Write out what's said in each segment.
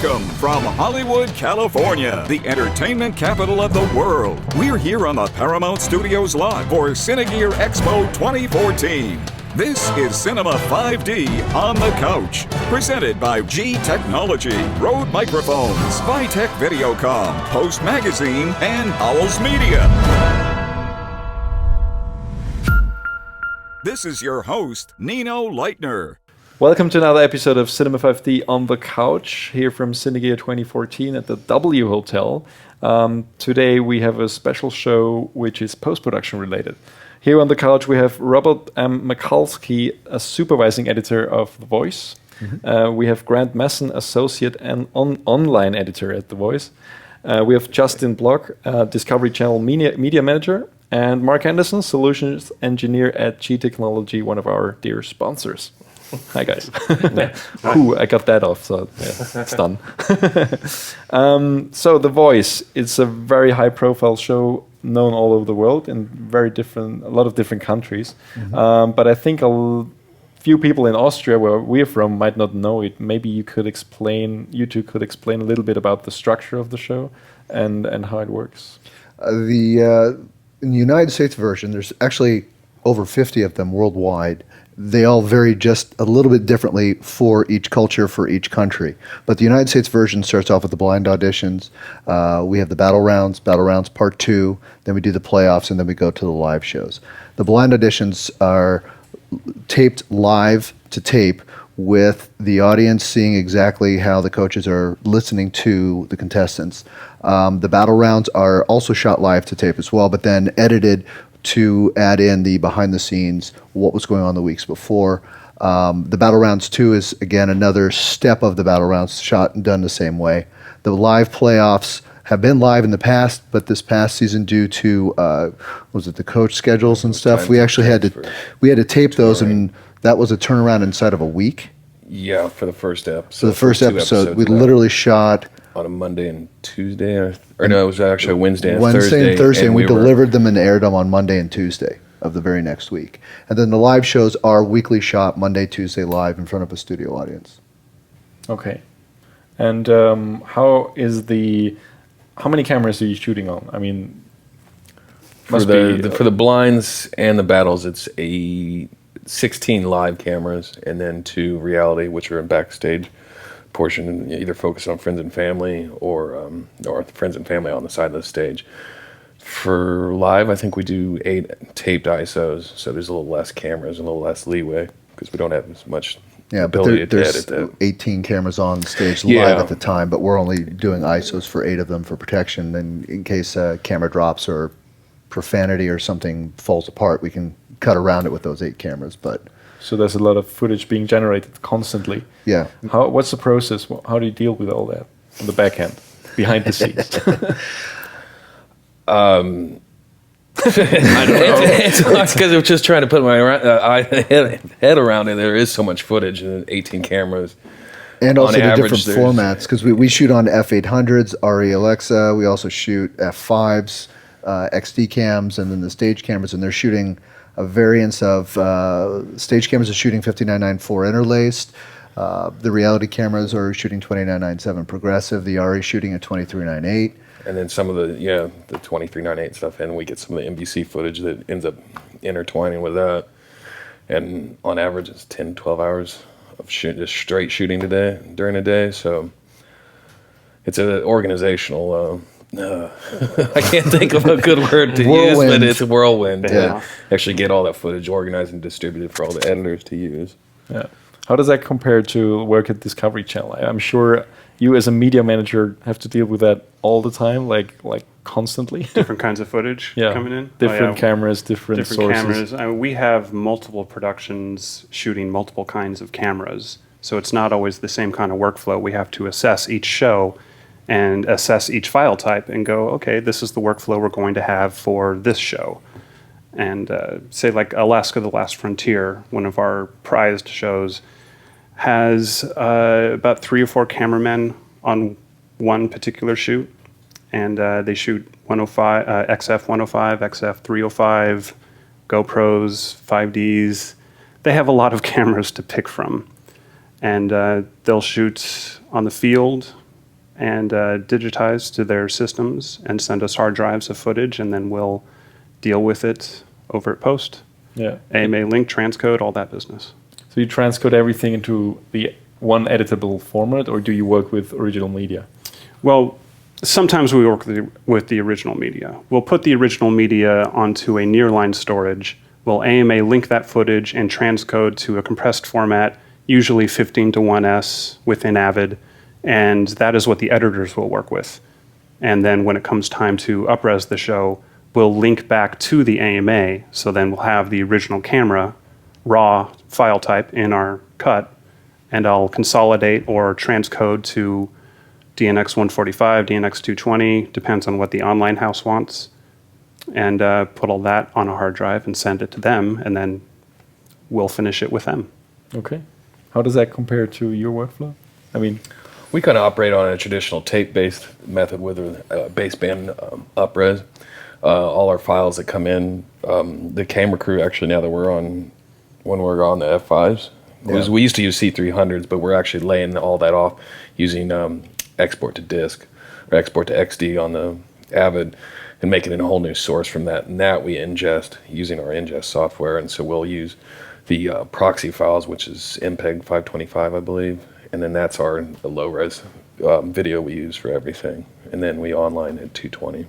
Welcome from Hollywood, California, the entertainment capital of the world. We're here on the Paramount Studios lot for Cinegear Expo 2014. This is Cinema 5D on the Couch, presented by G Technology, Rode Microphones, Vitech Videocom, Post Magazine, and Owls Media. This is your host, Nino Leitner. Welcome to another episode of Cinema 5D on the Couch, here from Cinegear 2014 at the W Hotel. Today we have a special show which is post-production related. Here on the couch we have Robert M. Mikulski, a supervising editor of The Voice. Mm-hmm. We have Grant Messon, associate and online editor at The Voice. We have Justin Block, Discovery Channel media manager, and Mark Anderson, solutions engineer at G Technology, one of our dear sponsors. Hi guys. Ooh, I got that off, so yeah, it's done. So The Voice, it's a very high profile show known all over the world in a lot of different countries. Mm-hmm. But I think few people in Austria, where we're from, might not know it. Maybe you two could explain a little bit about the structure of the show and how it works. In the United States version, there's actually over 50 of them worldwide. They all vary just a little bit differently for each culture, for each country. But the United States version starts off with the blind auditions. We have the battle rounds part 2, then we do the playoffs, and then we go to the live shows. The blind auditions are taped live to tape with the audience seeing exactly how the coaches are listening to the contestants. The battle rounds are also shot live to tape as well, but then edited to add in the behind the scenes, what was going on the weeks before. The Battle Rounds 2 is, again, another step of the Battle Rounds, shot and done the same way. The live playoffs have been live in the past, but this past season, due to, the coach schedules and stuff, we actually had to tape those, and that was a turnaround inside of a week. Yeah, for the first episode. So the first episode, we literally shot on a Monday and Tuesday, or no, it was actually a Wednesday and Thursday, and we delivered them and aired them on Monday and Tuesday of the very next week. And then the live shows are weekly shot, Monday, Tuesday, live in front of a studio audience. Okay. And how many cameras are you shooting on? I mean, for the blinds and the battles, it's 16 live cameras, and then 2 reality, which are in backstage portion, either focus on friends and family or friends and family on the side of the stage. For live, I think we do 8 taped ISOs, so there's a little less cameras and a little less leeway because we don't have as much ability to edit that. 18 cameras on stage live at the time, but we're only doing ISOs for 8 of them for protection, and in case camera drops or profanity or something falls apart, we can cut around it with those 8 cameras. So there's a lot of footage being generated constantly. Yeah. What's the process? How do you deal with all that on the back end, behind the scenes? I don't know. It's because I'm just trying to put my head around it. There is so much footage and 18 cameras. And also the different formats, because we shoot on F800s, RE Alexa. We also shoot F5s, XD cams, and then the stage cameras, and they're shooting a variance of stage cameras are shooting 59.9.4 interlaced. The reality cameras are shooting 29.9.7 progressive. The RE shooting at 23.9.8. And then some of the 23.9.8 stuff, and we get some of the NBC footage that ends up intertwining with that. And on average, it's 10, 12 hours of just straight shooting during the day. So it's an organizational. I can't think of a good word to use, but it's a whirlwind to actually get all that footage organized and distributed for all the editors to use. Yeah. How does that compare to work at Discovery Channel? I'm sure you as a media manager have to deal with that all the time, like constantly. Different kinds of footage coming in. Different cameras, different sources. Cameras. We have multiple productions shooting multiple kinds of cameras, so it's not always the same kind of workflow. We have to assess each show and assess each file type and go, okay, this is the workflow we're going to have for this show. And say like Alaska: The Last Frontier, one of our prized shows, has about 3 or 4 cameramen on one particular shoot. And they shoot 105, XF 105, XF 305, GoPros, 5Ds. They have a lot of cameras to pick from. And they'll shoot on the field and digitize to their systems and send us hard drives of footage, and then we'll deal with it over at post. Yeah. AMA link, transcode, all that business. So you transcode everything into the one editable format, or do you work with original media? Well, sometimes we work with the original media. We'll put the original media onto a nearline storage. We'll AMA link that footage and transcode to a compressed format, usually 15:1s within Avid, and that is what the editors will work with. And then when it comes time to upres the show, we'll link back to the AMA, so then we'll have the original camera, raw file type in our cut, and I'll consolidate or transcode to DNX 145, DNX 220, depends on what the online house wants, and put all that on a hard drive and send it to them, and then we'll finish it with them. Okay. How does that compare to your workflow? I mean, We kind of operate on a traditional tape-based method with baseband upres. All our files that come in, the camera crew actually, now that we're on, when we're on the F5s, we used to use C300s, but we're actually laying all that off using export to disk or export to XD on the Avid and making it a whole new source from that. And that we ingest using our ingest software. And so we'll use the proxy files, which is MPEG 525, I believe. And then that's our low-res video we use for everything. And then we online at 220.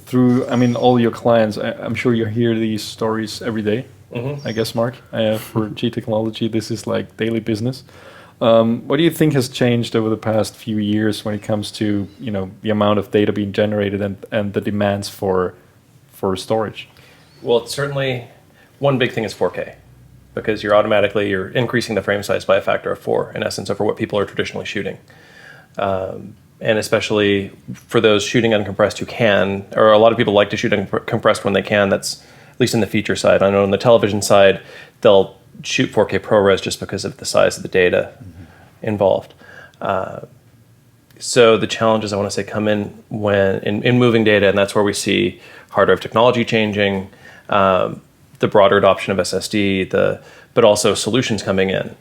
through, I mean, all your clients, I'm sure you hear these stories every day. I guess, Mark, for G Technology, this is like daily business. What do you think has changed over the past few years when it comes to, you know, the amount of data being generated and the demands for storage? Well, it's certainly one big thing is 4K, because you're increasing the frame size by a factor of 4, in essence, over what people are traditionally shooting. And especially for those shooting uncompressed who can, or a lot of people like to shoot uncompressed when they can. That's at least in the feature side. I know on the television side, they'll shoot 4K ProRes just because of the size of the data involved. So the challenges, I want to say, come in when in moving data, and that's where we see hard drive technology changing, the broader adoption of SSD, but also solutions coming in.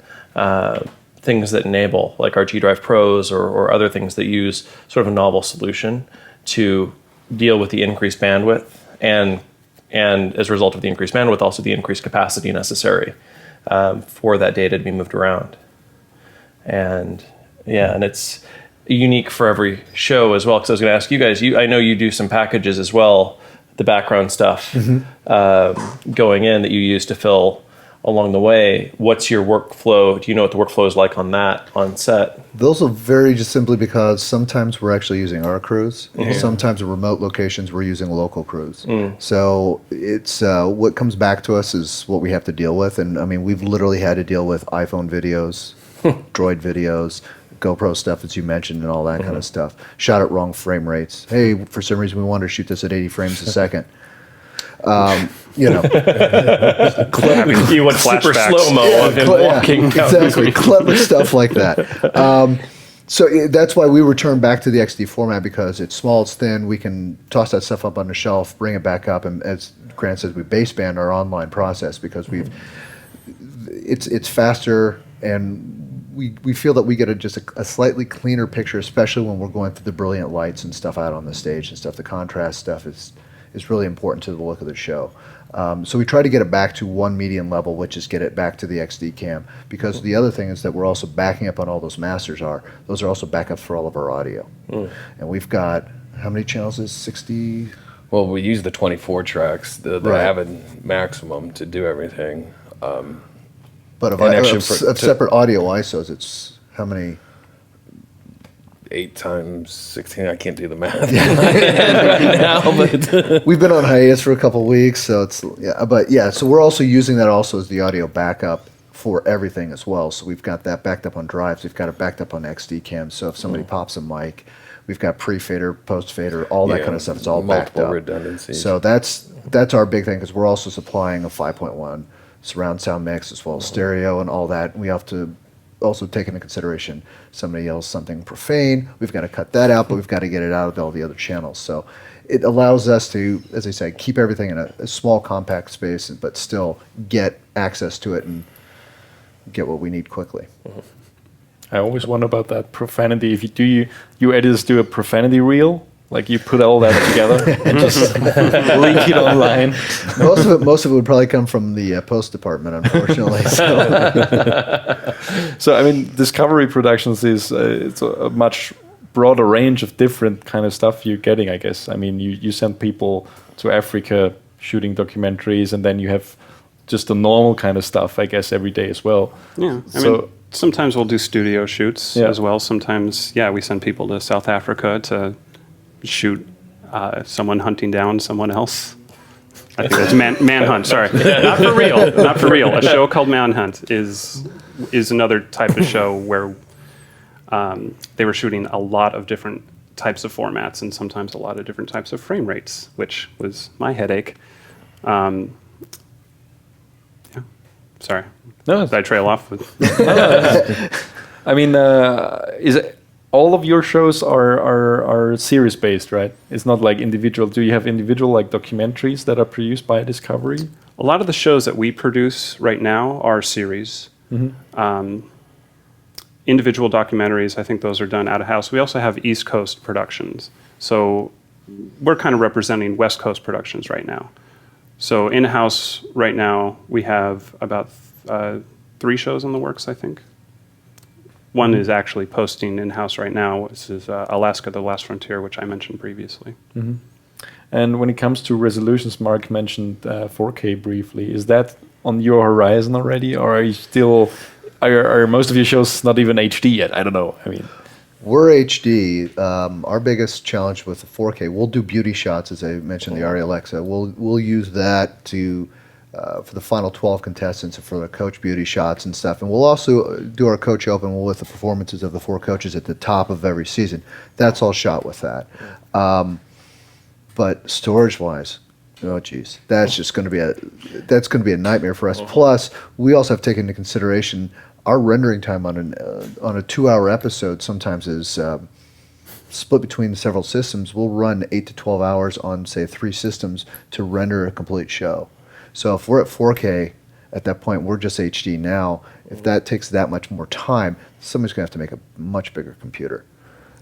Things that enable, like our G Drive Pros or other things that use sort of a novel solution to deal with the increased bandwidth and as a result of the increased bandwidth, also the increased capacity necessary for that data to be moved around. And it's unique for every show as well, because I was going to ask you guys, I know you do some packages as well, the background stuff going in that you use to fill along the way. What's your workflow? Do you know what the workflow is like on that on set? Those will vary just simply because sometimes we're actually using our crews. Sometimes in remote locations we're using local crews. So it's what comes back to us is what we have to deal with. And I mean, we've literally had to deal with iPhone videos, Droid videos, GoPro stuff, as you mentioned, and all that kind of stuff. Shot at wrong frame rates. Hey, for some reason we wanted to shoot this at 80 frames a second. You know, you went super slow-mo of him walking down. Exactly, clever stuff like that. So that's why we return back to the XD format, because it's small, it's thin. We can toss that stuff up on the shelf, bring it back up, and as Grant says, we baseband our online process because it's faster, and we feel that we get just a slightly cleaner picture, especially when we're going through the brilliant lights and stuff out on the stage and stuff. The contrast stuff is really important to the look of the show. So we try to get it back to one median level, which is get it back to the XD cam, because the other thing is that we're also backing up on all those masters those are also backups for all of our audio. And we've got, how many channels is 60? Well, we use the 24 tracks, the Right. Avid maximum to do everything. But And actually of separate audio ISOs, it's how many? 8 times 16, I can't do the math now, but We've been on hiatus for a couple weeks, so so we're also using that also as the audio backup for everything as well. So we've got that backed up on drives, we've got it backed up on XD cams. So if somebody pops a mic, we've got pre-fader, post-fader, all that kind of stuff. It's all backed multiple up. redundancies. So that's our big thing, because we're also supplying a 5.1 surround sound mix as well as stereo and all that. We have to also take into consideration somebody yells something profane, we've got to cut that out, but we've got to get it out of all the other channels. So it allows us to, as I say, keep everything in a small compact space, but still get access to it and get what we need quickly. I always wonder about that profanity. If you editors do a profanity reel, like you put all that together and just link it online. Most of it would probably come from the post department, unfortunately. So I mean, Discovery Productions is it's a much broader range of different kind of stuff you're getting, I guess. I mean, you send people to Africa shooting documentaries, and then you have just the normal kind of stuff, I guess, every day as well. Yeah, I mean, sometimes we'll do studio shoots Yeah. as well. Sometimes, we send people to South Africa to shoot someone hunting down someone else. I think that's Manhunt. Sorry, not for real. Not for real. A show called Manhunt is another type of show where they were shooting a lot of different types of formats and sometimes a lot of different types of frame rates, which was my headache. Sorry. No, Did I trail off? I mean, is it all of your shows are series based, right? It's not like individual. Do you have individual like documentaries that are produced by Discovery? A lot of the shows that we produce right now are series. Individual documentaries, I think those are done out of house. We also have East Coast productions. So we're kind of representing West Coast productions right now. So in-house right now, we have about 3 shows in the works, I think. One is actually posting in-house right now. This is Alaska, The Last Frontier, which I mentioned previously. And when it comes to resolutions, Mark mentioned 4K briefly. Is that on your horizon already, or are you still? Are most of your shows not even HD yet? I don't know. I mean, we're HD. Our biggest challenge with the 4K, we'll do beauty shots, as I mentioned, the Arri Alexa. We'll use that to for the final 12 contestants and for the coach beauty shots and stuff. And we'll also do our coach open with the performances of the 4 coaches at the top of every season. That's all shot with that. But storage-wise, oh geez, that's just going to be a nightmare for us. Plus, we also have taken into consideration our rendering time on a 2-hour episode. Sometimes is split between several systems. We'll run 8 to 12 hours on, say, 3 systems to render a complete show. So if we're at 4K at that point, we're just HD now. If that takes that much more time, somebody's going to have to make a much bigger computer.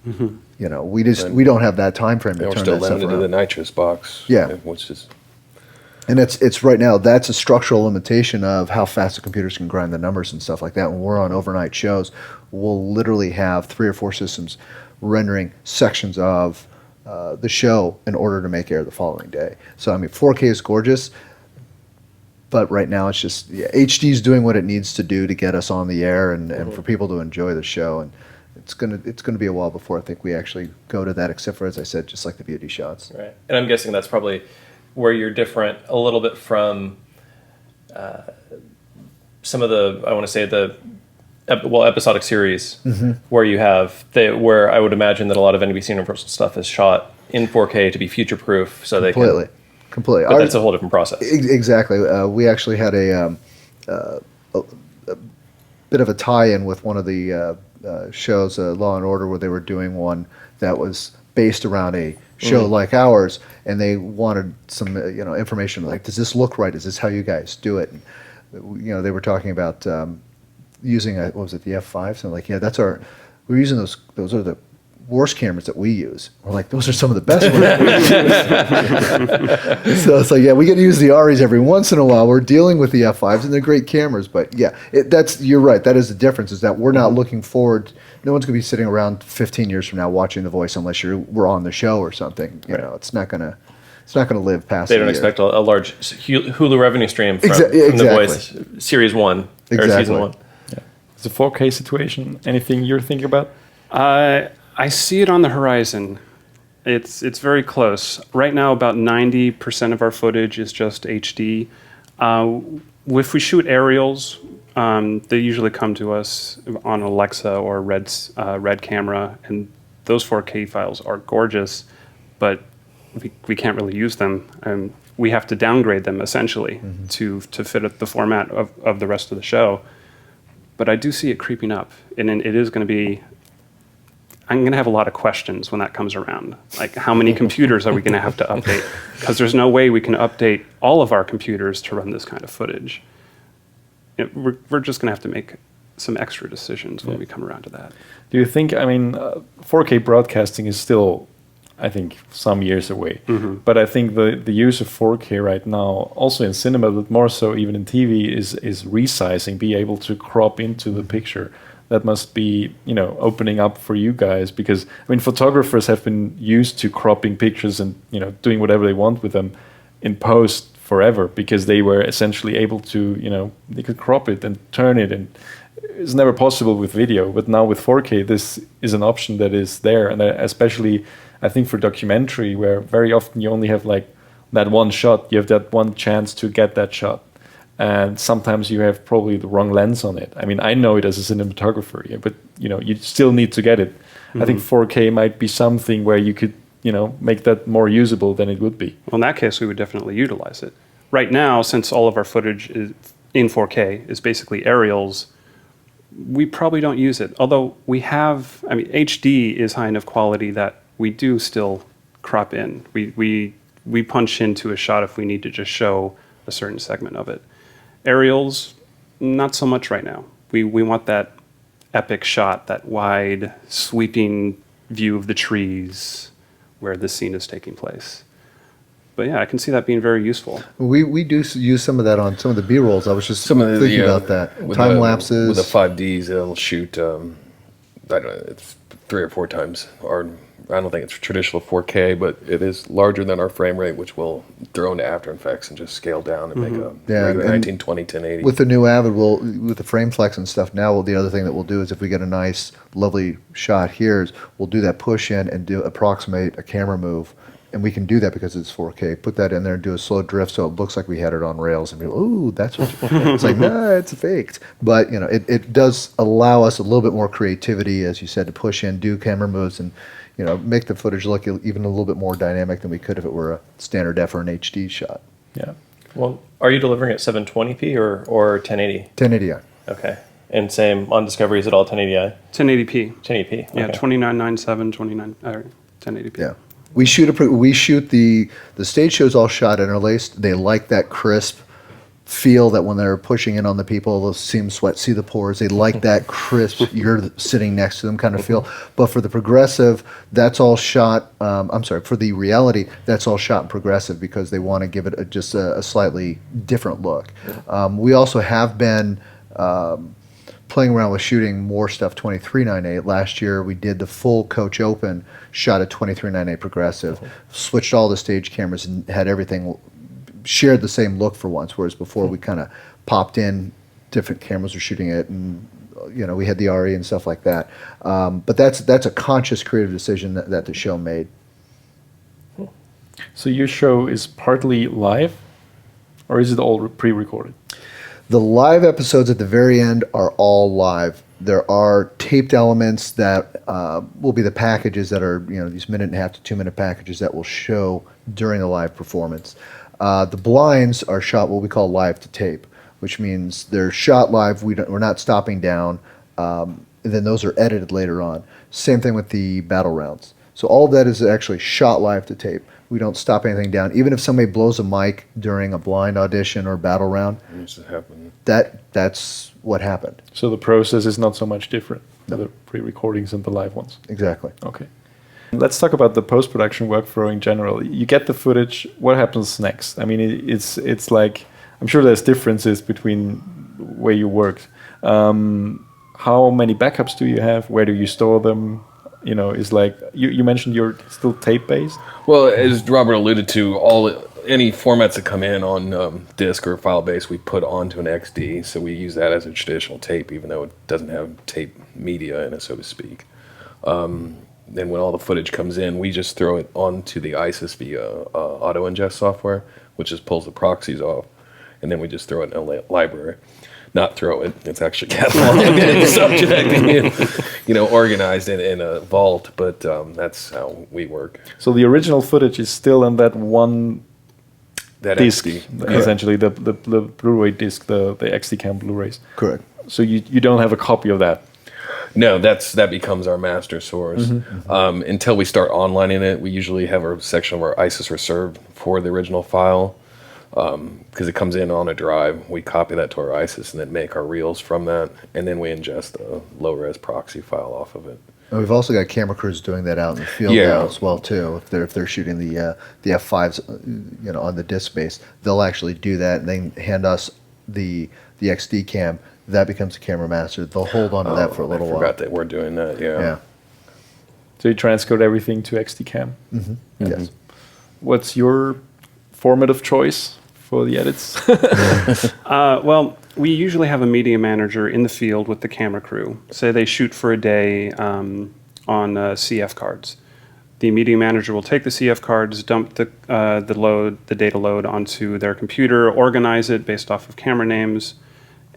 You know, we don't have that time frame to turn that stuff around. We're still limited to the nitrous box. Yeah. Which is... And it's right now, that's a structural limitation of how fast the computers can grind the numbers and stuff like that. When we're on overnight shows, we'll literally have 3 or 4 systems rendering sections of the show in order to make air the following day. So, I mean, 4K is gorgeous, but right now it's just, HD is doing what it needs to do to get us on the air and for people to enjoy the show. And it's gonna be a while before I think we actually go to that, except for, as I said, just like the beauty shots. Right. And I'm guessing that's probably where you're different a little bit from some of the, I want to say episodic series, where you have where I would imagine that a lot of NBC Universal stuff is shot in 4K to be future proof, so they can completely. But that's a whole different process. Exactly. We actually had a bit of a tie-in with one of the shows, Law and Order, where they were doing one that was based around a show like ours, and they wanted some information like, does this look right? Is this how you guys do it? And, they were talking about using what was it, the F5? So like, we're using those are the worst cameras that we use. We're like, those are some of the best ones. So it's like, we get to use the Aris every once in a while. We're dealing with the F5s, and they're great cameras. But you're right. That is the difference, is that we're not looking forward. No one's going to be sitting around 15 years from now watching The Voice unless we're on the show or something. You know, it's not going to live past. They don't expect a large Hulu revenue stream from Exactly. The Voice Series 1 or Season 1. yeah. It's a 4K situation. Anything you're thinking about? I see it on the horizon. It's very close. Right now, about 90% of our footage is just HD. If we shoot aerials, they usually come to us on Alexa or Red camera, and those 4K files are gorgeous, but we can't really use them. We have to downgrade them essentially to fit the format of the rest of the show. But I do see it creeping up, and it is going to be. I'm going to have a lot of questions when that comes around. Like, how many computers are we going to have to update? Because there's no way we can update all of our computers to run this kind of footage. We're just going to have to make some extra decisions when we come around to that. Do you think, 4K broadcasting is still, I think, some years away. But I think the use of 4K right now, also in cinema, but more so even in TV, is resizing, be able to crop into the picture. That must be, opening up for you guys, because photographers have been used to cropping pictures and doing whatever they want with them in post forever, because they were essentially able to, they could crop it and turn it, and it's never possible with video. But now with 4K, this is an option that is there, and especially I think for documentary, where very often you only have like that one shot, you have that one chance to get that shot. And sometimes you have probably the wrong lens on it. I know it as a cinematographer, but you still need to get it. I think 4K might be something where you could, make that more usable than it would be. Well, in that case, we would definitely utilize it. Right now, since all of our footage is in 4K is basically aerials, we probably don't use it. Although we have, HD is high enough quality that we do still crop in. We punch into a shot if we need to just show a certain segment of it. Aerials, not so much right now. We want that epic shot, that wide, sweeping view of the trees where this scene is taking place. But yeah, I can see that being very useful. We do use some of that on some of the B-rolls. I was just thinking about that. Time lapses. With the 5Ds, it'll shoot, I don't know, it's 3 or 4 times our, I don't think it's traditional 4K, but it is larger than our frame rate, which we'll throw into After Effects and just scale down and make a regular 1920 1080. With the new Avid, with the frame flex and stuff now, the other thing that we'll do is if we get a nice, lovely shot here, is we'll do that push in and approximate a camera move. And we can do that because it's 4K. Put that in there and do a slow drift so it looks like we had it on rails. And people, ooh, that's what it's like, no, it's faked. But, it does allow us a little bit more creativity, as you said, to push in, do camera moves, and, make the footage look even a little bit more dynamic than we could if it were a standard F or an HD shot. Yeah. Well, are you delivering at 720p or 1080? 1080i. Okay. And same on Discovery, is it all 1080i? 1080p. 1080p. Yeah, okay. 2997, 1080p. Yeah. We shoot the stage show's all shot interlaced. They like that crisp feel that when they're pushing in on the people, they'll see them sweat, see the pores. They like that crisp, you're sitting next to them kind of feel. But for the progressive, that's all shot, for the reality, that's all shot in progressive because they want to give it just a slightly different look. We also have been playing around with shooting more stuff 23.98. Last year we did the full Coach Open, shot at 23.98 progressive, switched all the stage cameras and had everything shared the same look for once, whereas before we kind of popped in different cameras were shooting it, and we had the RE and stuff like that. But that's a conscious creative decision that the show made. So your show is partly live, or is it all pre-recorded? The live episodes at the very end are all live. There are taped elements that will be the packages that are, these 1.5 to 2 minute packages that will show during the live performance. The blinds are shot what we call live to tape, which means they're shot live. We're not stopping down. And then those are edited later on. Same thing with the battle rounds. So all of that is actually shot live to tape. We don't stop anything down. Even if somebody blows a mic during a blind audition or battle round, that's what happened. So the process is not so much different, the pre-recordings and the live ones. Exactly. Okay. Let's talk about the post-production workflow in general. You get the footage. What happens next? It's like, I'm sure there's differences between where you worked. How many backups do you have? Where do you store them? Is like you mentioned you're still tape-based. Well, as Robert alluded to, any formats that come in on disk or file-based, we put onto an XD. So we use that as a traditional tape, even though it doesn't have tape media in it, so to speak. Then when all the footage comes in, we just throw it onto the ISIS via auto ingest software, which just pulls the proxies off, and then we just throw it in a library. Not throw it; it's actually cataloged and subject, organized in a vault. But that's how we work. So the original footage is still on that one disc, essentially the Blu-ray disc, the XD-Cam Blu-rays. Correct. So you don't have a copy of that. No, that becomes our master source. Until we start onlining it, we usually have a section of our ISIS reserved for the original file. because it comes in on a drive. We copy that to our ISIS and then make our reels from that, and then we ingest a low-res proxy file off of it. And we've also got camera crews doing that out in the field now as well too. If they're shooting the F5s, on the disk base, they'll actually do that and they hand us the XD cam. That becomes a camera master. They'll hold on to that for a little while. I forgot that we're doing that. Yeah. So you transcode everything to XD cam. Yes. What's your format of choice for the edits? Well, we usually have a media manager in the field with the camera crew. Say they shoot for a day on CF cards. The media manager will take the CF cards, dump the data load onto their computer, organize it based off of camera names,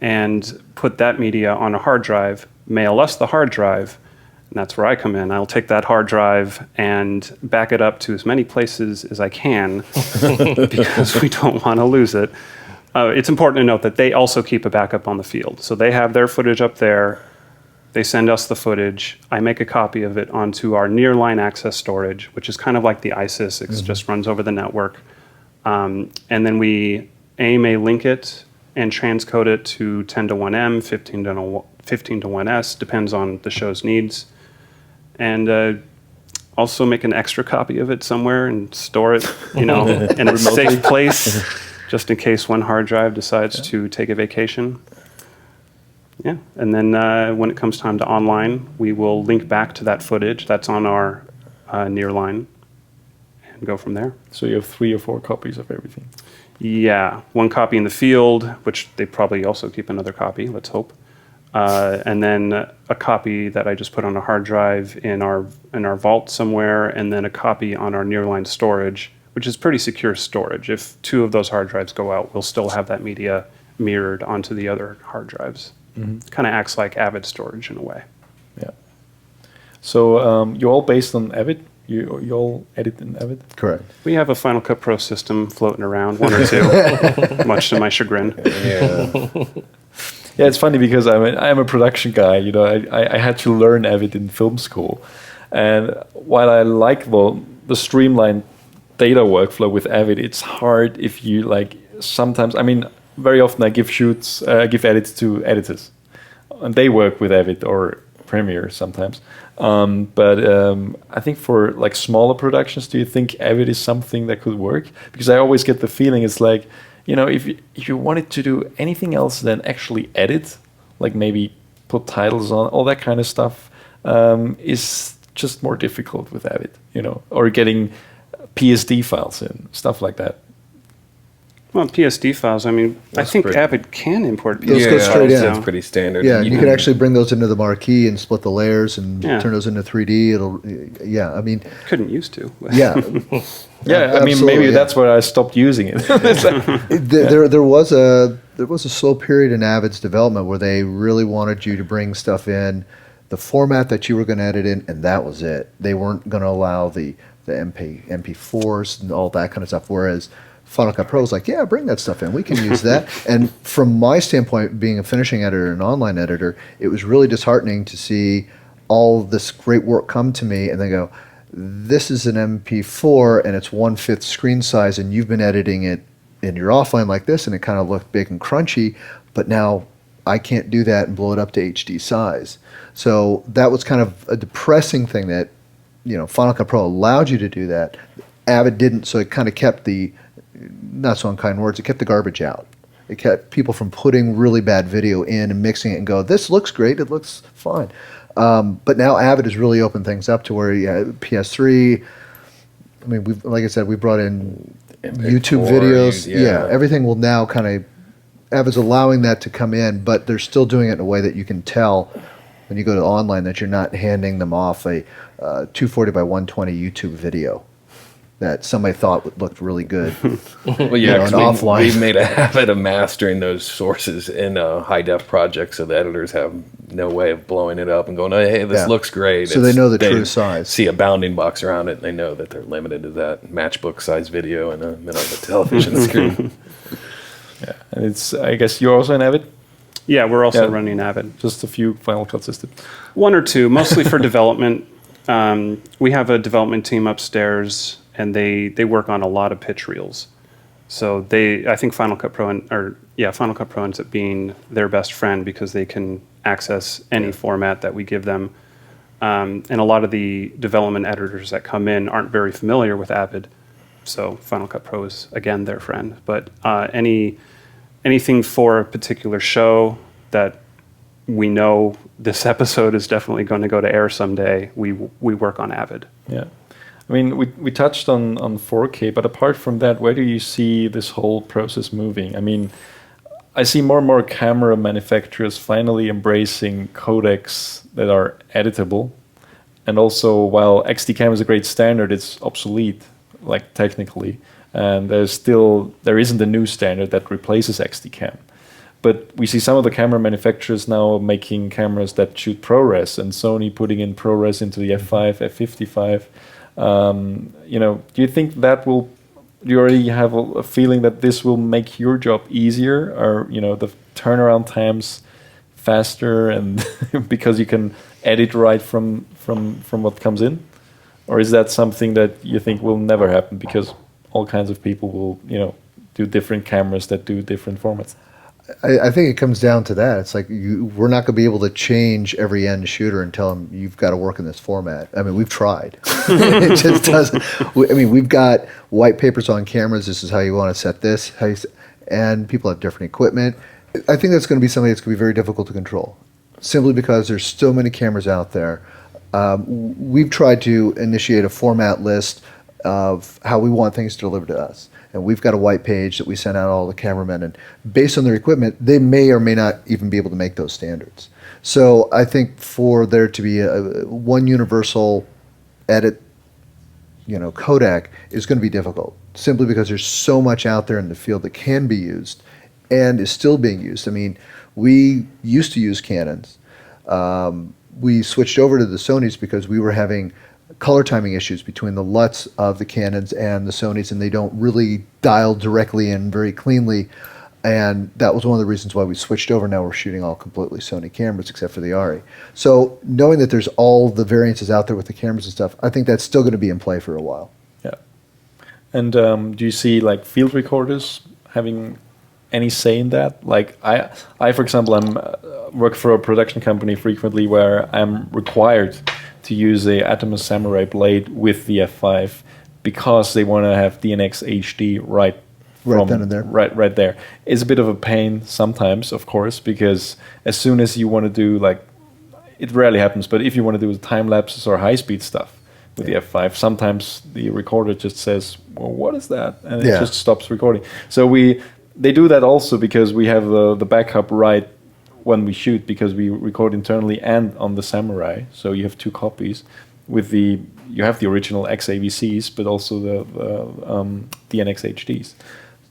and put that media on a hard drive, mail us the hard drive, and that's where I come in. I'll take that hard drive and back it up to as many places as I can because we don't want to lose it. It's important to note that they also keep a backup on the field. So they have their footage up there. They send us the footage. I make a copy of it onto our nearline access storage, which is kind of like the ISIS. It just runs over the network. And then we AMA link it and transcode it to 10 to 1M, 15 to 1S, depends on the show's needs. And also make an extra copy of it somewhere and store it, in a safe place, just in case one hard drive decides to take a vacation. Yeah, and then when it comes time to online, we will link back to that footage that's on our nearline and go from there. So you have 3 or 4 copies of everything. Yeah, one copy in the field, which they probably also keep another copy, let's hope. And then a copy that I just put on a hard drive in our vault somewhere, and then a copy on our nearline storage, which is pretty secure storage. If 2 of those hard drives go out, we'll still have that media mirrored onto the other hard drives. Kind of acts like Avid storage in a way. Yeah. So you're all based on Avid? You all edit in Avid? Correct. We have a Final Cut Pro system floating around, 1 or 2, much to my chagrin. Yeah. Yeah, it's funny because I'm a production guy. I had to learn Avid in film school, and while I like the streamlined data workflow with Avid, it's hard if you sometimes. Very often I give edits to editors, and they work with Avid or Premiere sometimes. But I think for smaller productions, do you think Avid is something that could work? Because I always get the feeling it's like, if you wanted to do anything else than actually edit, like maybe put titles on, all that kind of stuff, is just more difficult with Avid, or getting PSD files in, stuff like that. Well, PSD files, I think Avid can import PSD Those go straight in. That's pretty standard. Yeah, you can actually bring those into the marquee and split the layers and Yeah. turn those into 3D. Couldn't used to. Yeah. Yeah, Absolutely, maybe yeah. that's where I stopped using it. There was a slow period in Avid's development where they really wanted you to bring stuff in the format that you were going to edit in, and that was it. They weren't going to allow the MP4s and all that kind of stuff, whereas Final Cut Pro is like, yeah, bring that stuff in. We can use that. And from my standpoint, being a finishing editor and online editor, it was really disheartening to see all this great work come to me and then go, this is an MP4 and it's 1/5 screen size, and you've been editing it in your offline like this, and it kind of looked big and crunchy, but now I can't do that and blow it up to HD size. So that was kind of a depressing thing that, Final Cut Pro allowed you to do that. Avid didn't, so it kind of kept not so unkind words, it kept the garbage out. It kept people from putting really bad video in and mixing it and go, this looks great, it looks fine. But now Avid has really opened things up to where PS3, like I said, we brought in YouTube videos. Yeah, everything will now Avid's allowing that to come in, but they're still doing it in a way that you can tell when you go to online that you're not handing them off a 240 by 120 YouTube video that somebody thought looked really good. Well, yeah, 'cause offline. we made a habit of mastering those sources in a high-def project, so the editors have no way of blowing it up and going, hey, this looks great. So they know the true size. See a bounding box around it, and they know that they're limited to that matchbook-size video in the middle of a television screen. Yeah, and I guess you're also an Avid? Yeah, we're also running Avid. Just a few Final Cut systems. 1 or 2, mostly for development. We have a development team upstairs, and they work on a lot of pitch reels. So I think Final Cut Pro Final Cut Pro ends up being their best friend because they can access any format that we give them. And a lot of the development editors that come in aren't very familiar with Avid, so Final Cut Pro is again their friend. But anything for a particular show that we know this episode is definitely going to go to air someday, we work on Avid. Yeah. I mean, we touched on 4K, but apart from that, where do you see this whole process moving? I mean, I see more and more camera manufacturers finally embracing codecs that are editable. And also, while XDCam is a great standard, it's obsolete, like technically. And there isn't a new standard that replaces XDCam. But we see some of the camera manufacturers now making cameras that shoot ProRes, and Sony putting in ProRes into the F5, F55. Do you think that do you already have a feeling that this will make your job easier, or the turnaround times faster, and because you can edit right from what comes in? Or is that something that you think will never happen because all kinds of people will do different cameras that do different formats? I think it comes down to that. It's like we're not going to be able to change every end shooter and tell them you've got to work in this format. I mean, we've tried. It just doesn't. We've got white papers on cameras. This is how you want to set this. And people have different equipment. I think that's going to be something that's going to be very difficult to control, simply because there's so many cameras out there. We've tried to initiate a format list of how we want things delivered to us. And we've got a white page that we send out all the cameramen, and based on their equipment, they may or may not even be able to make those standards. So I think for there to be one universal edit, codec is going to be difficult, simply because there's so much out there in the field that can be used and is still being used. I mean, we used to use Canons. We switched over to the Sonys because we were having color timing issues between the LUTs of the Canons and the Sonys, and they don't really dial directly in very cleanly. And that was one of the reasons why we switched over. Now we're shooting all completely Sony cameras except for the ARRI. So knowing that there's all the variances out there with the cameras and stuff, I think that's still going to be in play for a while. Yeah. And do you see like field recorders having any say in that? Like I for example, work for a production company frequently where I'm required to use a Atomos Samurai blade with the F5 because they want to have DNX HD right then and there. Right there. It's a bit of a pain sometimes, of course, because as soon as you want to do, like, it rarely happens, but if you want to do time lapses or high speed stuff with the F5, sometimes the recorder just says, well, what is that? And it just stops recording. So they do that also because we have the backup right when we shoot, because we record internally and on the Samurai, so you have two copies. You have the original XAVCs, but also the DNX HDs.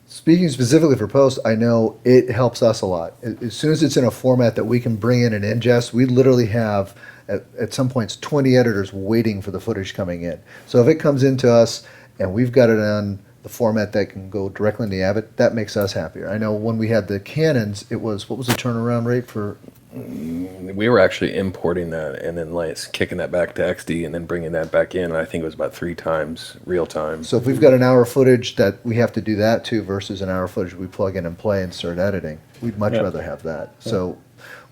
Speaking specifically for post, I know it helps us a lot. As soon as it's in a format that we can bring in and ingest, we literally have at some points 20 editors waiting for the footage coming in. So if it comes into us and we've got it on the format that can go directly into Avid, that makes us happier. I know when we had the Canons, it was, what was the turnaround rate for? We were actually importing that and then kicking that back to XD and then bringing that back in. I think it was about 3 times real time. So if we've got an hour footage that we have to do that to versus an hour footage we plug in and play and start editing, we'd much rather have that. So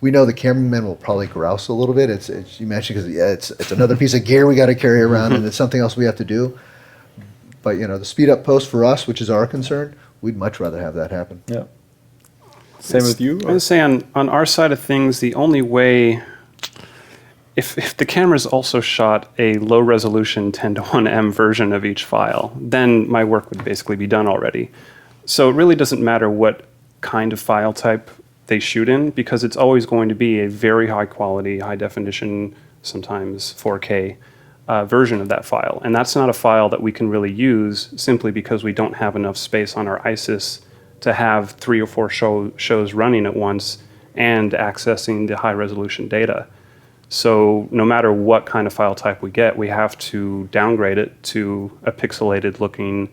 we know the cameraman will probably grouse a little bit. It's you mentioned because it's another piece of gear we got to carry around and it's something else we have to do. But the speed up post for us, which is our concern, we'd much rather have that happen. Yeah. Same with you? I would say on our side of things, the only way, if the camera's also shot a low resolution 10:1M version of each file, then my work would basically be done already. So it really doesn't matter what kind of file type they shoot in, because it's always going to be a very high quality, high definition, sometimes 4K version of that file. And that's not a file that we can really use simply because we don't have enough space on our ISIS to have 3 or 4 shows running at once and accessing the high resolution data. So no matter what kind of file type we get, we have to downgrade it to a pixelated looking,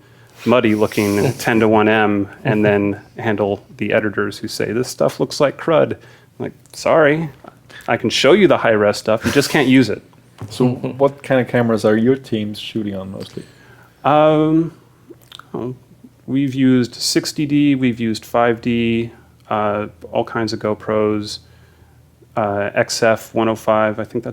muddy looking 10:1M and then handle the editors who say, this stuff looks like crud. I'm like, sorry, I can show you the high res stuff, you just can't use it. So what kind of cameras are your teams shooting on mostly? We've used 60D, we've used 5D, all kinds of GoPros, XF 105. I think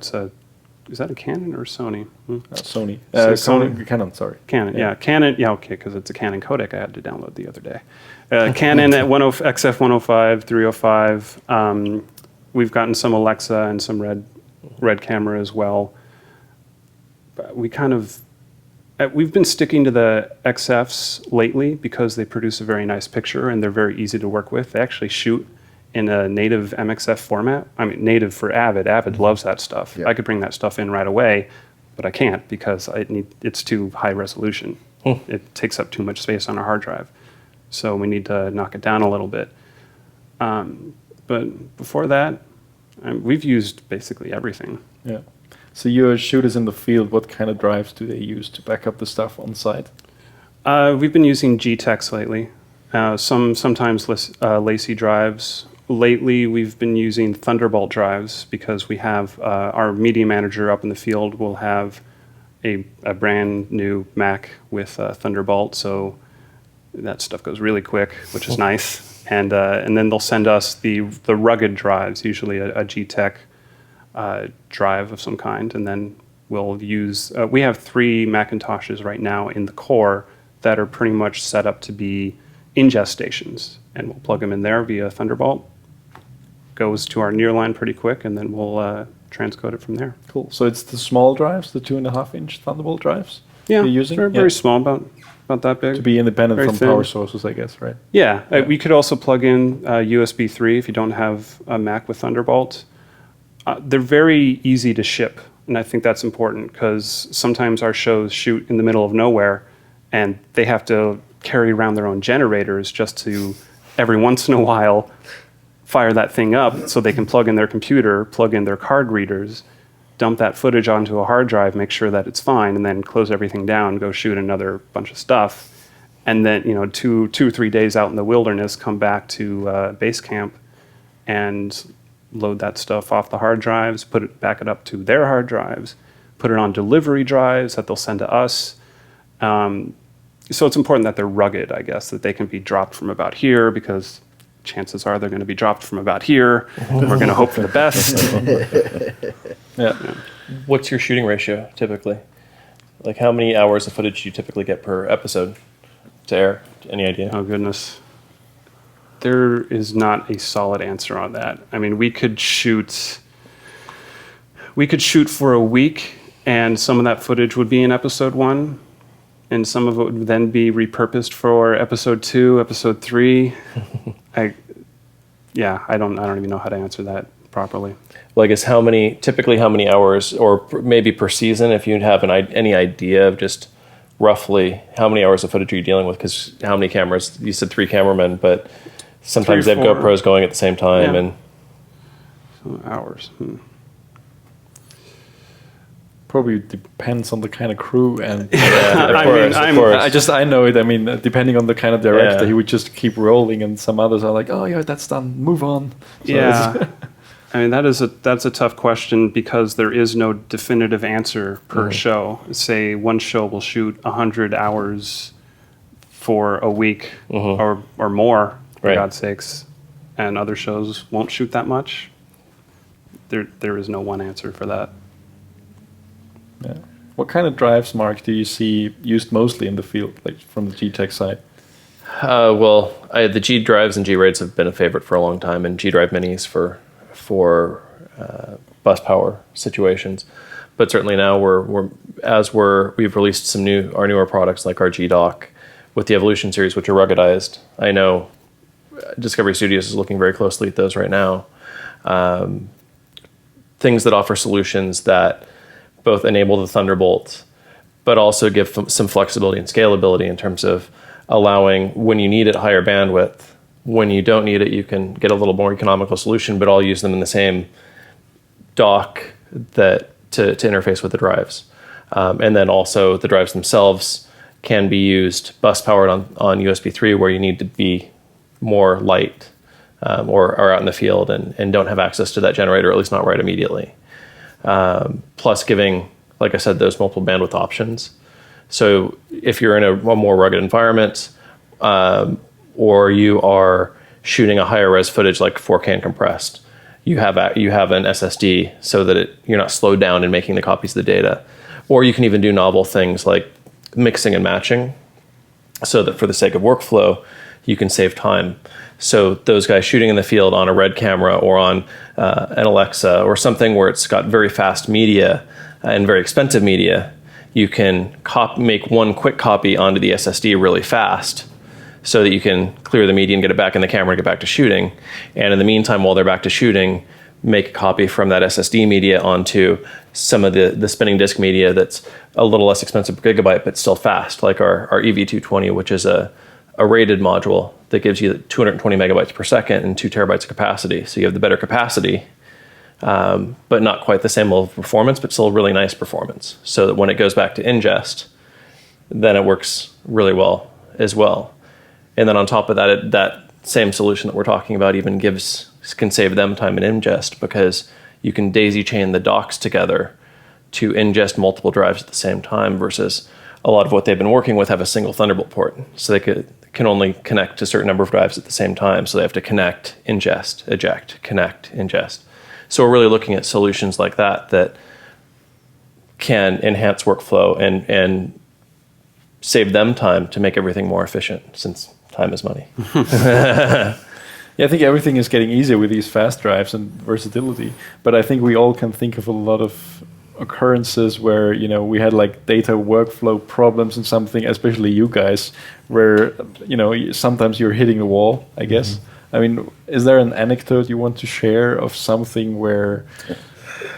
is that a Canon or a Sony? Sony. Sony. Canon, sorry. Canon, yeah. Canon, yeah, okay, because it's a Canon codec I had to download the other day. Canon at XF 105, 305. We've gotten some Alexa and some Red camera as well. But we've been sticking to the XFs lately because they produce a very nice picture and they're very easy to work with. They actually shoot in a native MXF format. I mean, native for Avid. Avid loves that stuff. Yeah. I could bring that stuff in right away, but I can't because it's too high resolution. It takes up too much space on our hard drive. So we need to knock it down a little bit. But before that, we've used basically everything. Yeah. So your shooters in the field, what kind of drives do they use to back up the stuff on site? We've been using G-Techs lately. Sometimes Lacy drives. Lately, we've been using Thunderbolt drives because we have our media manager up in the field will have a brand new Mac with Thunderbolt, so that stuff goes really quick, which is nice. And then they'll send us the rugged drives, usually a G-Tech drive of some kind, and then we'll use. We have 3 Macintoshes right now in the core that are pretty much set up to be ingest stations, and we'll plug them in there via Thunderbolt. Goes to our nearline pretty quick, and then we'll transcode it from there. Cool. So it's the small drives, the 2.5-inch Thunderbolt drives you're using? They're very small, about that big. To be independent Very from thin. power sources, I guess, right? Yeah, we could also plug in USB 3 if you don't have a Mac with Thunderbolt. They're very easy to ship, and I think that's important because sometimes our shows shoot in the middle of nowhere, and they have to carry around their own generators just to, every once in a while, fire that thing up so they can plug in their computer, plug in their card readers, dump that footage onto a hard drive, make sure that it's fine, and then close everything down, go shoot another bunch of stuff. And then, 2 or 3 days out in the wilderness, come back to base camp and load that stuff off the hard drives, back it up to their hard drives, put it on delivery drives that they'll send to us. So it's important that they're rugged, I guess, that they can be dropped from about here because chances are they're going to be dropped from about here. We're going to hope for the best. Yeah. What's your shooting ratio typically? Like how many hours of footage do you typically get per episode to air? Any idea? Oh, goodness. There is not a solid answer on that. I mean, we could shoot for a week, and some of that footage would be in episode 1, and some of it would then be repurposed for episode 2, episode 3. I don't even know how to answer that properly. Well, I guess typically how many hours, or maybe per season, if you have any idea of just roughly how many hours of footage are you dealing with? Because how many cameras? You said 3 cameramen, but sometimes 3 they or have 4. GoPros going at the same time, Yeah. and So hours. Probably depends on the kind of crew and of course. I know it. I mean, depending on the kind of director, Yeah. he would just keep rolling, and some others are like, "Oh yeah, that's done. Move on." So Yeah. I mean, that's a tough question because there is no definitive answer per show. Say one show will shoot 100 hours for a week or more, for Right. God's sakes, and other shows won't shoot that much. There is no one answer for that. Yeah. What kind of drives, Mark, do you see used mostly in the field, like from the G-Tech side? The G drives and G Raids have been a favorite for a long time, and G Drive Minis for bus power situations. But certainly now we've released our newer products like our G Dock with the Evolution series, which are ruggedized. I know Discovery Studios is looking very closely at those right now. Things that offer solutions that both enable the Thunderbolt, but also give some flexibility and scalability in terms of allowing, when you need it, higher bandwidth. When you don't need it, you can get a little more economical solution, but all use them in the same dock to interface with the drives. And then also the drives themselves can be used bus powered on USB 3 where you need to be more light or are out in the field and don't have access to that generator, at least not right immediately. Plus giving, like I said, those multiple bandwidth options. So if you're in a more rugged environment, or you are shooting a higher res footage like 4K and compressed, you have an SSD so that you're not slowed down in making the copies of the data. Or you can even do novel things like mixing and matching, so that for the sake of workflow, you can save time. So those guys shooting in the field on a Red camera or on an Alexa or something where it's got very fast media and very expensive media, you can make one quick copy onto the SSD really fast, so that you can clear the media and get it back in the camera and get back to shooting. And in the meantime, while they're back to shooting, make a copy from that SSD media onto some of the spinning disk media that's a little less expensive per gigabyte, but still fast, like our EV220, which is a rated module that gives you 220 megabytes per second and 2 terabytes of capacity. So you have the better capacity, but not quite the same level of performance, but still really nice performance. So that when it goes back to ingest, then it works really well as well. And then on top of that, that same solution that we're talking about even can save them time in ingest, because you can daisy chain the docks together to ingest multiple drives at the same time, versus a lot of what they've been working with have a single Thunderbolt port. So they can only connect to a certain number of drives at the same time. So they have to connect, ingest, eject, connect, ingest. So we're really looking at solutions like that can enhance workflow and save them time to make everything more efficient, since time is money. Yeah, I think everything is getting easier with these fast drives and versatility. But I think we all can think of a lot of occurrences where, we had like data workflow problems and something, especially you guys, where, sometimes you're hitting a wall, I guess. Mm-hmm. I mean, is there an anecdote you want to share of something where...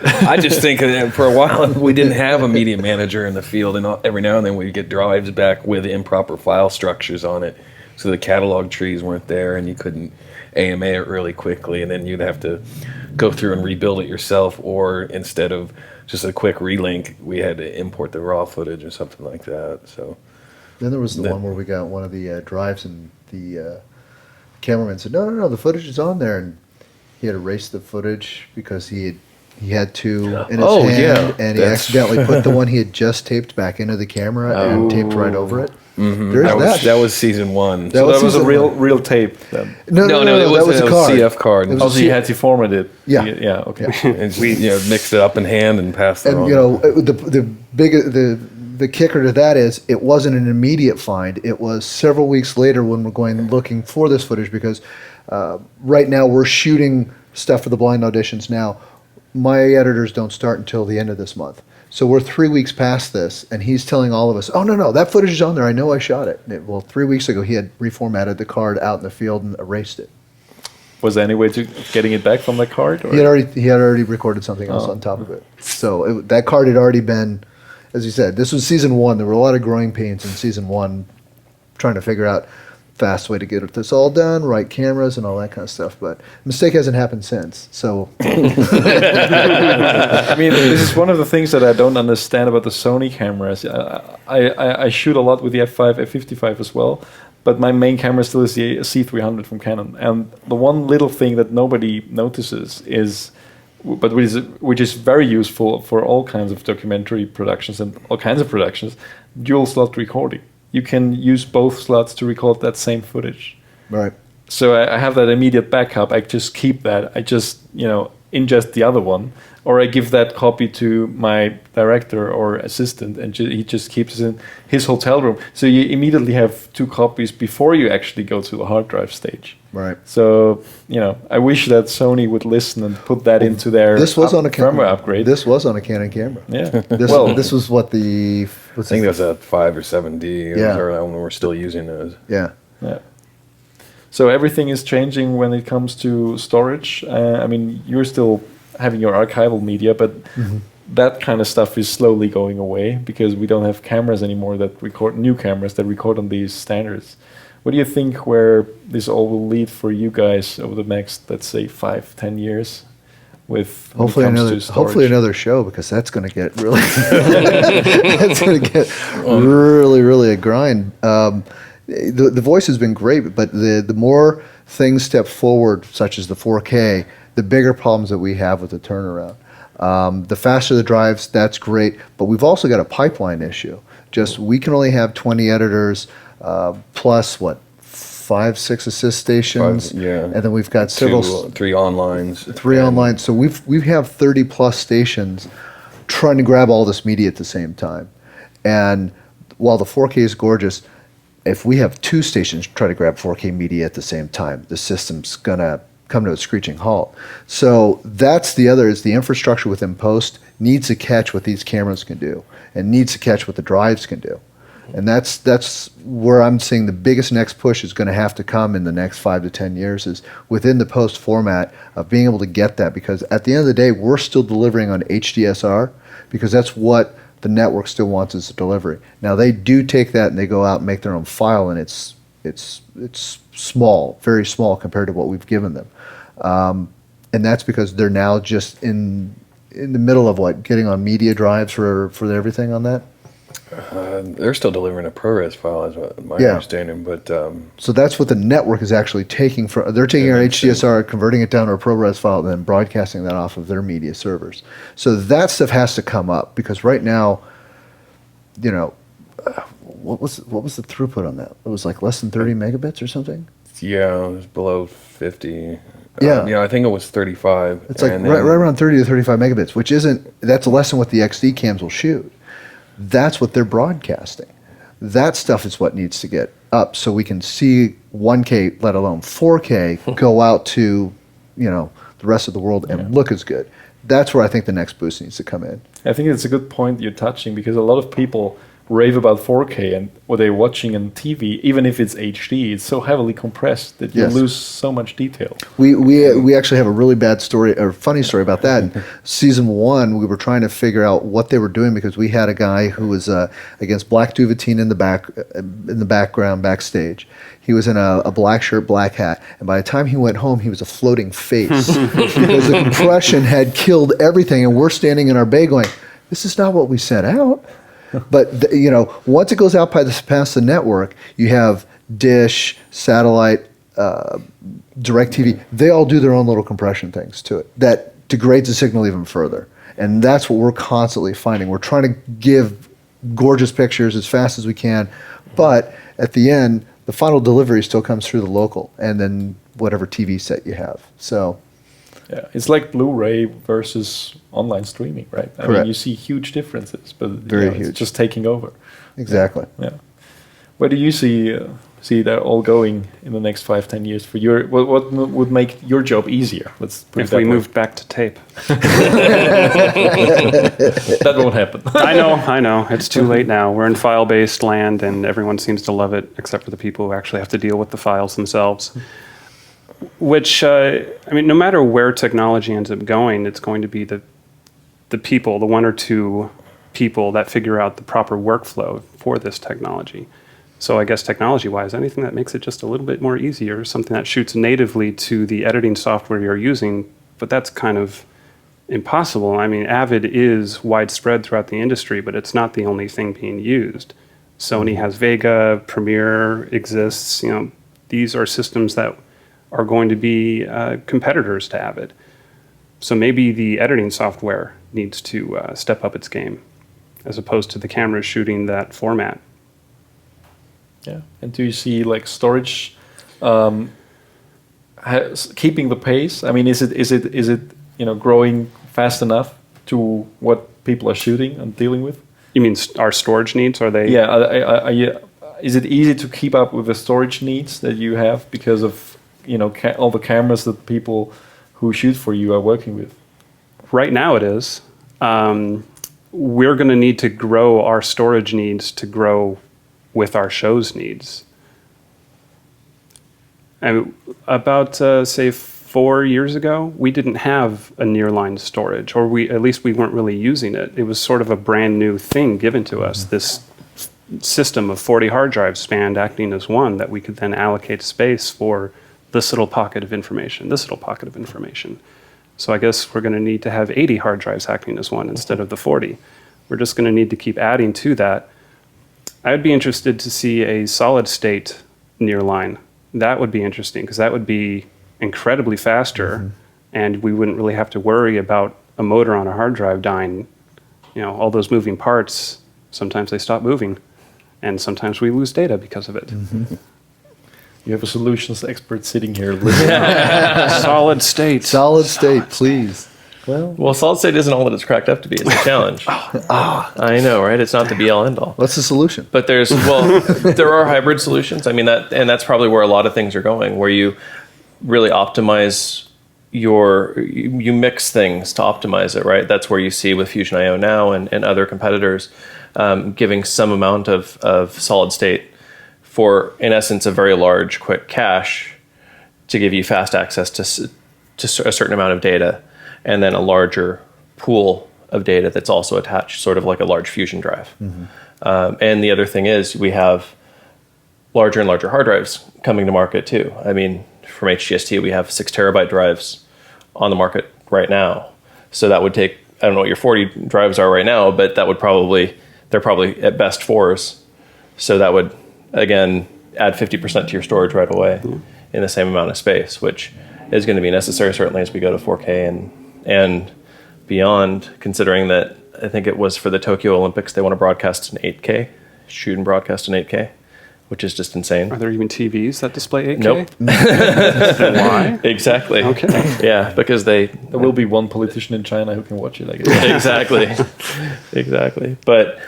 I just think that for a while we didn't have a media manager in the field, and every now and then we'd get drives back with improper file structures on it. So the catalog trees weren't there, and you couldn't AMA it really quickly, and then you'd have to go through and rebuild it yourself, or instead of just a quick relink, we had to import the raw footage or something like that. So then there was the one where we got one of the drives, and the cameraman said, no, the footage is on there, and he had erased the footage because he had to in his hand, and he accidentally put the one he had just taped back into the camera and taped right over it. Mm-hmm. That was season one. That was a real tape then. No, that was a card. CF card. Also, you had to format it. Yeah, okay. And we mixed it up in hand and passed it on. The kicker to that is it wasn't an immediate find. It was several weeks later when we're going looking for this footage, because right now we're shooting stuff for the blind auditions now. My editors don't start until the end of this month. So we're 3 weeks past this, and he's telling all of us, oh, no, that footage is on there. I know I shot it. Well, 3 weeks ago, he had reformatted the card out in the field and erased it. Was there any way to getting it back from the card? Or? He had already recorded something else on top of it. So that card had already been, as you said, this was season one. There were a lot of growing pains in season one, trying to figure out fast way to get this all done, right cameras and all that kind of stuff. But mistake hasn't happened since. So I mean, this is one of the things that I don't understand about the Sony cameras. I shoot a lot with the F5, F55 as well, but my main camera still is the C300 from Canon. And the one little thing that nobody notices is, but which is very useful for all kinds of documentary productions and all kinds of productions, dual slot recording. You can use both slots to record that same footage. Right. So I have that immediate backup. I just keep that. I just, ingest the other one, or I give that copy to my director or assistant, and he just keeps it in his hotel room. So you immediately have 2 copies before you actually go to the hard drive stage. Right. So, I wish that Sony would listen and put that into their firmware upgrade. This was on a Canon camera. Yeah. This was what I think that was a 5 or 7D. When we're still using those. Yeah. Yeah. So everything is changing when it comes to storage. I mean, you're still having your archival media, but that kind of stuff is slowly going away because we don't have cameras anymore that record, new cameras that record on these standards. What do you think where this all will lead for you guys over the next, let's say, 5-10 years? With hopefully another show, because that's going to get really really a grind. The voice has been great, but the more things step forward, such as the 4K, the bigger problems that we have with the turnaround. The faster the drives, that's great, but we've also got a pipeline issue. We can only have 20 editors plus 5, 6 assist stations. Yeah. And then we've got several, 3 onlines. 3 online. So we have 30 plus stations trying to grab all this media at the same time. And while the 4K is gorgeous, if we have 2 stations try to grab 4K media at the same time, the system's gonna come to a screeching halt. So that's the other, is the infrastructure within post needs to catch what these cameras can do and needs to catch what the drives can do. And that's where I'm seeing the biggest next push is going to have to come in the next 5 to 10 years, is within the post format of being able to get that, because at the end of the day, we're still delivering on HDSR because that's what the network still wants as a delivery. Now they do take that and they go out and make their own file, and it's small, very small compared to what we've given them. And that's because they're now just in the middle of getting on media drives for everything on that. They're still delivering a ProRes file, is my understanding. But so that's what the network is actually taking from. They're taking our HDSR, converting it down to a ProRes file, and then broadcasting that off of their media servers. So that stuff has to come up, because right now, what was the throughput on that? It was like less than 30 megabits or something. yeah, it was below 50. Yeah. I think it was 35. It's like right around 30 to 35 megabits, which that's less than what the XD cams will shoot. That's what they're broadcasting. That stuff is what needs to get up so we can see 1K, let alone 4K, go out to, the rest of the world and look as good. That's where I think the next boost needs to come in. I think it's a good point you're touching, because a lot of people rave about 4K, and what they're watching on TV, even if it's HD, it's so heavily compressed that you lose so much detail. We actually have a really bad story, or funny story about that. In season 1, we were trying to figure out what they were doing, because we had a guy who was against Black Duvetine in the background backstage. He was in a black shirt, black hat, and by the time he went home, he was a floating face because the compression had killed everything. And we're standing in our bay going, "This is not what we set out." But once it goes out past the network, you have Dish, satellite, DirecTV. They all do their own little compression things to it that degrades the signal even further. And that's what we're constantly finding. We're trying to give gorgeous pictures as fast as we can, but at the end, the final delivery still comes through the local and then whatever TV set you have. So. Yeah, it's like Blu-ray versus online streaming, right? I mean, you see huge differences, but Very huge. It's just taking over. Exactly. Yeah. Where do you see that all going in the next 5-10 years for your? What would make your job easier? Let's put if we moved back to tape. That won't happen. I know. It's too late now. We're in file-based land, and everyone seems to love it, except for the people who actually have to deal with the files themselves. Which, no matter where technology ends up going, it's going to be the people, the 1 or 2 people that figure out the proper workflow for this technology. So I guess technology-wise, anything that makes it just a little bit more easier, something that shoots natively to the editing software you're using, but that's kind of impossible. I mean, Avid is widespread throughout the industry, but it's not the only thing being used. Sony has Vega, Premiere exists. These are systems that are going to be competitors to Avid. So maybe the editing software needs to step up its game, as opposed to the cameras shooting that format. Yeah. And do you see storage keeping the pace? I mean, is it growing fast enough to what people are shooting and dealing with? You mean our storage needs? Are they? Yeah. Is it easy to keep up with the storage needs that you have because of all the cameras that people who shoot for you are working with? Right now it is. We're going to need to grow our storage needs to grow with our show's needs. And about, say, 4 years ago, we didn't have a nearline storage, or at least we weren't really using it. It was sort of a brand new thing given to us, this system of 40 hard drives spanned acting as one that we could then allocate space for this little pocket of information, this little pocket of information. So I guess we're going to need to have 80 hard drives acting as one instead of the 40. We're just going to need to keep adding to that. I'd be interested to see a solid state nearline. That would be interesting, because that would be incredibly faster, and we wouldn't really have to worry about a motor on a hard drive dying. All those moving parts, sometimes they stop moving, and sometimes we lose data because of it. You have a solutions expert sitting here listening. Solid state. Solid state, please. Well, solid state isn't all that it's cracked up to be. It's a challenge. I know, right? It's not the be all end all. What's the solution? But there are hybrid solutions. I mean, that's probably where a lot of things are going, where you really optimize you mix things to optimize it, right? That's where you see with Fusion IO now and other competitors giving some amount of solid state for, in essence, a very large, quick cache to give you fast access to a certain amount of data, and then a larger pool of data that's also attached, sort of like a large Fusion drive. And the other thing is we have larger and larger hard drives coming to market too. I mean, from HGST, we have 6 terabyte drives on the market right now. So that would take, I don't know what your 40 drives are right now, but that would they're probably at best 4s. So that would, again, add 50% to your storage right away in the same amount of space, which is going to be necessary certainly as we go to 4K and beyond, considering that I think it was for the Tokyo Olympics, they want to broadcast in 8K, shoot and broadcast in 8K, which is just insane. Are there even TVs that display 8K? Nope. Why? Exactly. Okay. Yeah, because There will be one politician in China who can watch it, I guess. Exactly. Exactly. But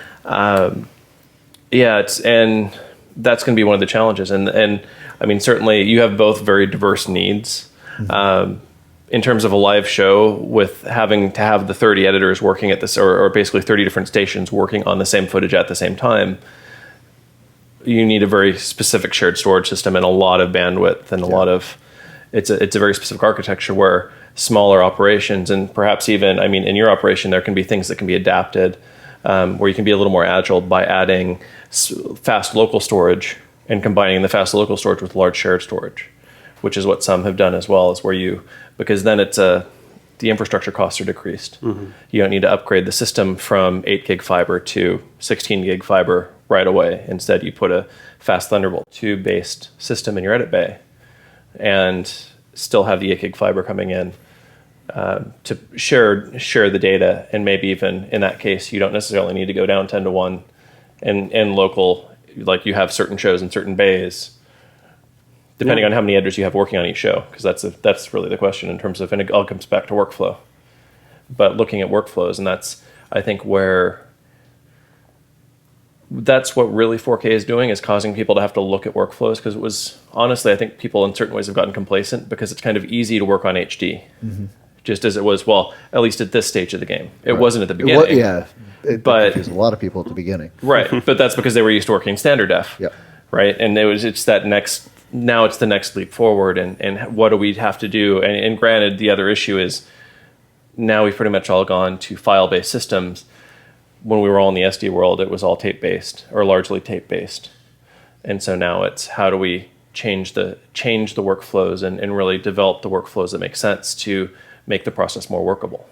and that's going to be one of the challenges. And I mean, certainly you have both very diverse needs. In terms of a live show, with having to have the 30 editors working at this, or basically 30 different stations working on the same footage at the same time, you need a very specific shared storage system and a lot of bandwidth and a lot of, it's a very specific architecture where smaller operations, and perhaps even, I mean, in your operation, there can be things that can be adapted, where you can be a little more agile by adding fast local storage and combining the fast local storage with large shared storage, which is what some have done as well, is where because then the infrastructure costs are decreased. You don't need to upgrade the system from 8 gig fiber to 16 gig fiber right away. Instead, you put a fast Thunderbolt 2 based system in your edit bay and still have the 8 gig fiber coming in to share the data. And maybe even in that case, you don't necessarily need to go down 10 to 1 in local, like you have certain shows in certain bays, depending on how many editors you have working on each show, because that's really the question in terms of, and it all comes back to workflow. But looking at workflows, and that's, I think, that's what really 4K is doing, is causing people to have to look at workflows, because it was, honestly, I think people in certain ways have gotten complacent because it's kind of easy to work on HD, just as it was, well, at least at this stage of the game. It wasn't at the beginning. It confused a lot of people at the beginning. Right, but that's because they were used to working standard def. Yep. Right, and it's the next leap forward, and what do we have to do? And granted, the other issue is now we've pretty much all gone to file-based systems. When we were all in the SD world, it was all tape-based, or largely tape-based. And so now it's how do we change the workflows and really develop the workflows that make sense to make the process more workable.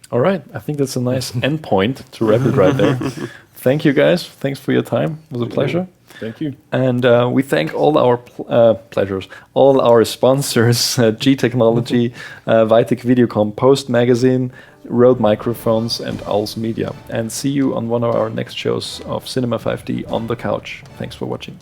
All right, I think that's a nice endpoint to wrap it right there. Thank you, guys. Thanks for your time. It was a pleasure. Thank you. And we thank all our all our sponsors, G Technology, Vitek Videocom, Post Magazine, Rode Microphones, and Owls Media. And see you on one of our next shows of Cinema 5D on the couch. Thanks for watching.